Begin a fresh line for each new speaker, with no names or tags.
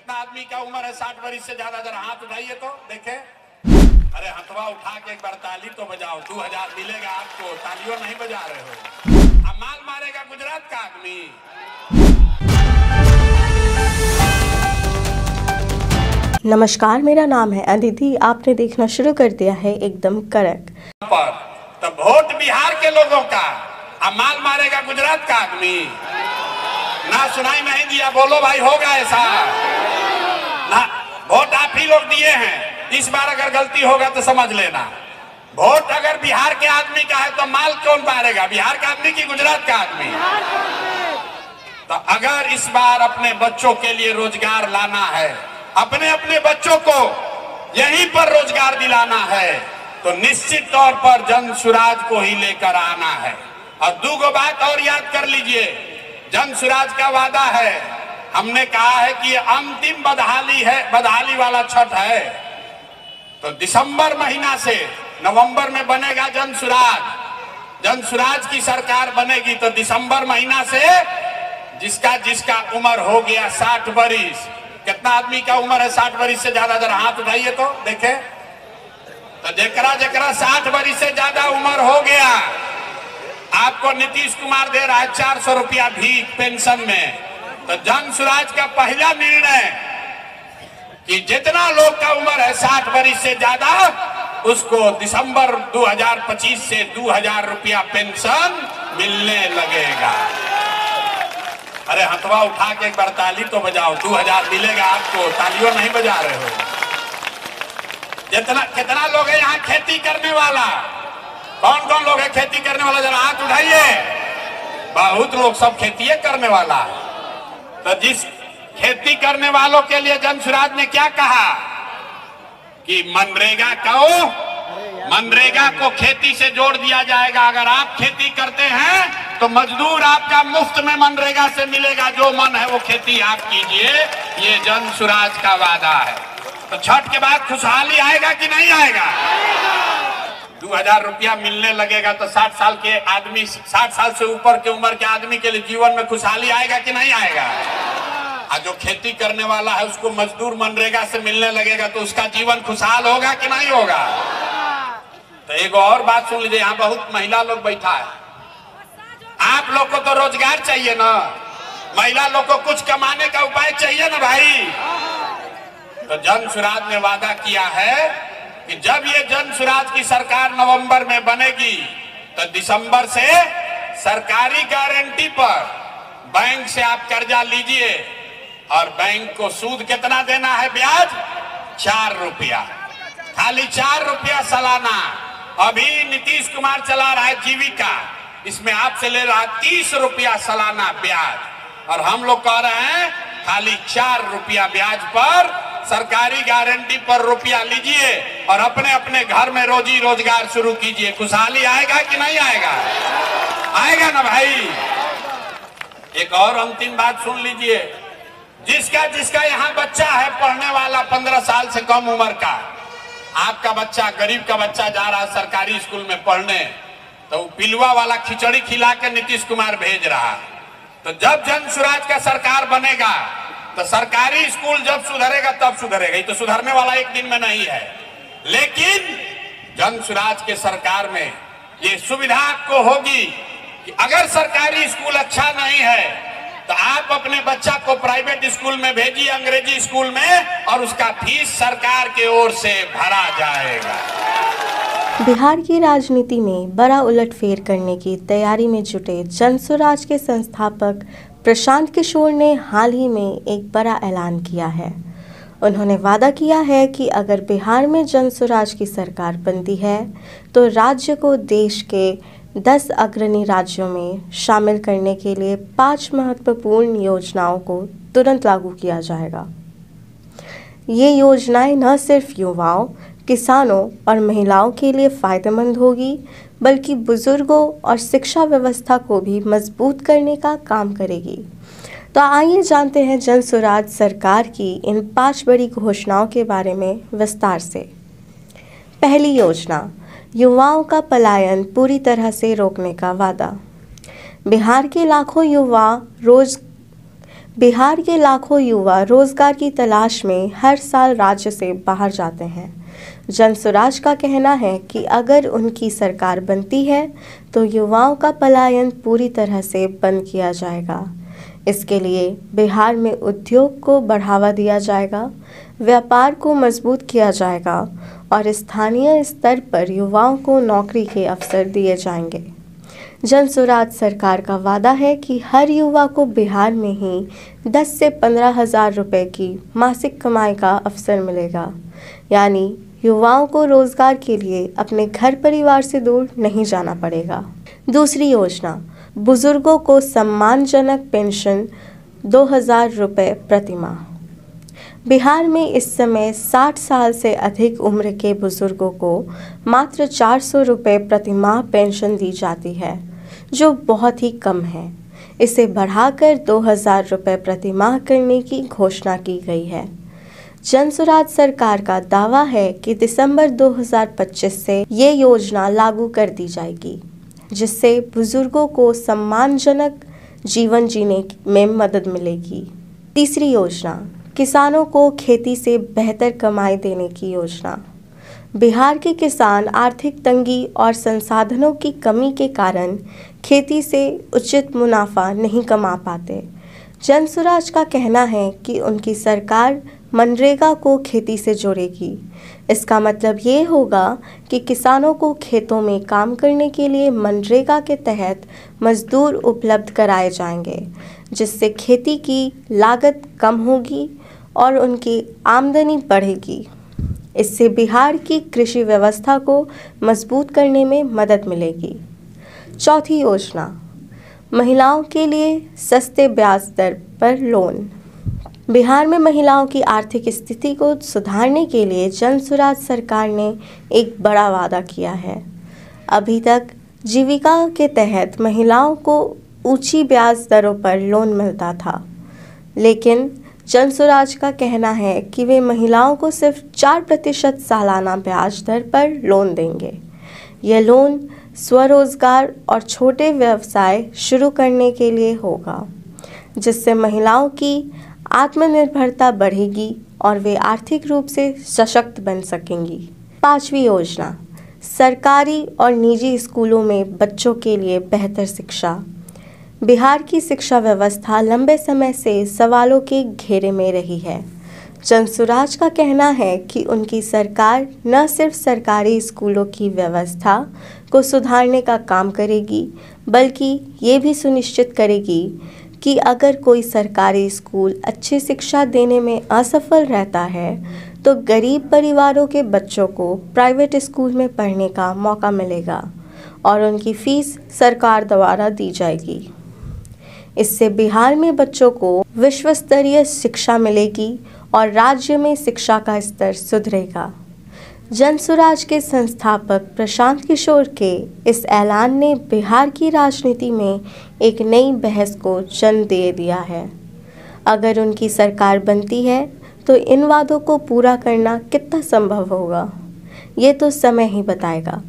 कितना आदमी का उम्र है 60 वर्ष से ज्यादा? जरा हाथ उठाइए तो देखे। अरे हथवा उठा के एक बार ताली तो बजाओ। 2000 मिलेगा आपको, तालियों नहीं बजा रहे हो। अब माल मारेगा गुजरात का आदमी।
नमस्कार, मेरा नाम है अदिति। आपने देखना शुरू कर दिया है एकदम कड़क
पर तो वोट बिहार के लोगों का, अब माल मारेगा गुजरात का आदमी। ना सुनाई नहीं दिया, बोलो भाई, होगा ऐसा ना? वोट आप ही लोग दिए हैं। इस बार अगर गलती होगा तो समझ लेना। वोट अगर बिहार के आदमी का है तो माल कौन मारेगा? बिहार का आदमी की गुजरात का आदमी? तो अगर इस बार अपने बच्चों के लिए रोजगार लाना है, अपने अपने बच्चों को यहीं पर रोजगार दिलाना है, तो निश्चित तौर पर जन सुराज को ही लेकर आना है। और दूगो बात और याद कर लीजिए, जन सुराज का वादा है। हमने कहा है कि ये अंतिम बदहाली है, बदहाली वाला छठ है। तो दिसंबर महीना से नवंबर में बनेगा जन सुराज। जन सुराज की सरकार बनेगी तो दिसंबर महीना से जिसका जिसका उम्र हो गया 60 वर्ष, कितना आदमी का उम्र है 60 वर्ष से ज्यादा? जरा हाथ उठाइए तो देखे। तो जेकरा जेकरा 60 वर्ष से ज्यादा उम्र हो गया, आपको नीतीश कुमार दे रहा है 400 रुपया भीख पेंशन में। तो जन सुराज का पहला निर्णय कि जितना लोग का उम्र है 60 वर्ष से ज्यादा, उसको दिसंबर 2025 से 2000 रुपया पेंशन मिलने लगेगा। अरे हथवा उठा के एक बार ताली तो बजाओ। 2000 मिलेगा आपको, तालियों नहीं बजा रहे हो। कितना लोग है यहाँ खेती करने वाला? कौन कौन लोग है खेती करने वाला? जरा हाथ उठाइए। बहुत लोग, सब खेती करने वाला। तो जिस खेती करने वालों के लिए जन सुराज ने क्या कहा कि मनरेगा को खेती से जोड़ दिया जाएगा। अगर आप खेती करते हैं तो मजदूर आपका मुफ्त में मनरेगा से मिलेगा। जो मन है वो खेती आप कीजिए। ये जन सुराज का वादा है। तो छठ के बाद खुशहाली आएगा कि नहीं आएगा? 2000 रुपया मिलने लगेगा तो 60 साल के आदमी, 60 साल से ऊपर के उम्र के आदमी के लिए जीवन में खुशहाली आएगा कि नहीं आएगा? और जो खेती करने वाला है उसको मजदूर मनरेगा से मिलने लगेगा तो उसका जीवन खुशहाल होगा कि नहीं होगा? तो एक और बात सुन लीजिए, यहाँ बहुत महिला लोग बैठा है। आप लोग को तो रोजगार चाहिए ना, महिला लोग को कुछ कमाने का उपाय चाहिए ना भाई। तो जन सुराज ने वादा किया है कि जब ये जन सुराज की सरकार नवंबर में बनेगी तो दिसंबर से सरकारी गारंटी पर बैंक से आप कर्जा लीजिए और बैंक को सूद कितना देना है? ब्याज 4 रुपया, खाली 4 रुपया सालाना। अभी नीतीश कुमार चला रहा है जीविका, इसमें आपसे ले रहा है 30 रुपया सालाना ब्याज। और हम लोग कह रहे हैं खाली 4 रुपया ब्याज पर सरकारी गारंटी पर रुपया लीजिए और अपने अपने घर में रोजी रोजगार शुरू कीजिए। खुशहाली आएगा कि नहीं आएगा? आएगा ना भाई। एक और अंतिम बात सुन लीजिए, जिसका जिसका यहाँ बच्चा है पढ़ने वाला 15 साल से कम उम्र का, आपका बच्चा, गरीब का बच्चा जा रहा है सरकारी स्कूल में पढ़ने, तो पिलुआ वाला खिचड़ी खिला के नीतीश कुमार भेज रहा। तो जब जन सुराज का सरकार बनेगा तो सरकारी स्कूल जब सुधरेगा तब सुधरेगा। ये तो सुधरने वाला एक दिन में नहीं है, लेकिन जन सुराज के सरकार में ये सुविधा आपको होगी कि अगर सरकारी स्कूल अच्छा नहीं है तो आप अपने बच्चा को प्राइवेट स्कूल में भेजिए, अंग्रेजी स्कूल में, और उसका फीस सरकार के ओर से भरा जाएगा।
बिहार की राजनीति में बड़ा उलटफेर करने की तैयारी में जुटे जन सुराज के संस्थापक प्रशांत किशोर ने हाल ही में एक बड़ा ऐलान किया है। उन्होंने वादा किया है कि अगर बिहार में जन सुराज की सरकार बनती है तो राज्य को देश के 10 अग्रणी राज्यों में शामिल करने के लिए 5 महत्वपूर्ण योजनाओं को तुरंत लागू किया जाएगा। ये योजनाएं न सिर्फ युवाओं, किसानों और महिलाओं के लिए फ़ायदेमंद होगी, बल्कि बुजुर्गों और शिक्षा व्यवस्था को भी मजबूत करने का काम करेगी। तो आइए जानते हैं जन सुराज सरकार की इन 5 बड़ी घोषणाओं के बारे में विस्तार से। पहली योजना, युवाओं का पलायन पूरी तरह से रोकने का वादा। बिहार के लाखों युवा रोज बिहार के लाखों युवा रोजगार की तलाश में हर साल राज्य से बाहर जाते हैं। जनसुराज का कहना है कि अगर उनकी सरकार बनती है तो युवाओं का पलायन पूरी तरह से बंद किया जाएगा। इसके लिए बिहार में उद्योग को बढ़ावा दिया जाएगा, व्यापार को मजबूत किया जाएगा और स्थानीय स्तर पर युवाओं को नौकरी के अवसर दिए जाएंगे। जनसुराज सरकार का वादा है कि हर युवा को बिहार में ही 10 से 15 हज़ार रुपये की मासिक कमाई का अवसर मिलेगा, यानी युवाओं को रोजगार के लिए अपने घर परिवार से दूर नहीं जाना पड़ेगा। दूसरी योजना, बुजुर्गों को सम्मानजनक पेंशन 2000 रुपये प्रतिमाह। बिहार में इस समय 60 साल से अधिक उम्र के बुजुर्गों को मात्र 400 रुपये प्रतिमाह पेंशन दी जाती है, जो बहुत ही कम है। इसे बढ़ाकर 2000 रुपये प्रतिमाह करने की घोषणा की गई है। जनसुराज सरकार का दावा है कि दिसंबर 2025 से ये योजना लागू कर दी जाएगी, जिससे बुजुर्गों को सम्मानजनक जीवन जीने में मदद मिलेगी। तीसरी योजना, किसानों को खेती से बेहतर कमाई देने की योजना। बिहार के किसान आर्थिक तंगी और संसाधनों की कमी के कारण खेती से उचित मुनाफा नहीं कमा पाते। जनसुराज का कहना है कि उनकी सरकार मनरेगा को खेती से जोड़ेगी। इसका मतलब ये होगा कि किसानों को खेतों में काम करने के लिए मनरेगा के तहत मजदूर उपलब्ध कराए जाएंगे, जिससे खेती की लागत कम होगी और उनकी आमदनी बढ़ेगी। इससे बिहार की कृषि व्यवस्था को मजबूत करने में मदद मिलेगी। चौथी योजना, महिलाओं के लिए सस्ते ब्याज दर पर लोन। बिहार में महिलाओं की आर्थिक स्थिति को सुधारने के लिए जनसुराज सरकार ने एक बड़ा वादा किया है। अभी तक जीविका के तहत महिलाओं को ऊंची ब्याज दरों पर लोन मिलता था, लेकिन जनसुराज का कहना है कि वे महिलाओं को सिर्फ 4% सालाना ब्याज दर पर लोन देंगे। यह लोन स्वरोजगार और छोटे व्यवसाय शुरू करने के लिए होगा, जिससे महिलाओं की आत्मनिर्भरता बढ़ेगी और वे आर्थिक रूप से सशक्त बन सकेंगी। पांचवी योजना, सरकारी और निजी स्कूलों में बच्चों के लिए बेहतर शिक्षा। बिहार की शिक्षा व्यवस्था लंबे समय से सवालों के घेरे में रही है। जनसुराज का कहना है कि उनकी सरकार न सिर्फ सरकारी स्कूलों की व्यवस्था को सुधारने का काम करेगी, बल्कि ये भी सुनिश्चित करेगी कि अगर कोई सरकारी स्कूल अच्छी शिक्षा देने में असफल रहता है तो गरीब परिवारों के बच्चों को प्राइवेट स्कूल में पढ़ने का मौका मिलेगा और उनकी फीस सरकार द्वारा दी जाएगी। इससे बिहार में बच्चों को विश्व स्तरीय शिक्षा मिलेगी और राज्य में शिक्षा का स्तर सुधरेगा। जनसुराज के संस्थापक प्रशांत किशोर के इस ऐलान ने बिहार की राजनीति में एक नई बहस को जन्म दे दिया है। अगर उनकी सरकार बनती है तो इन वादों को पूरा करना कितना संभव होगा, ये तो समय ही बताएगा।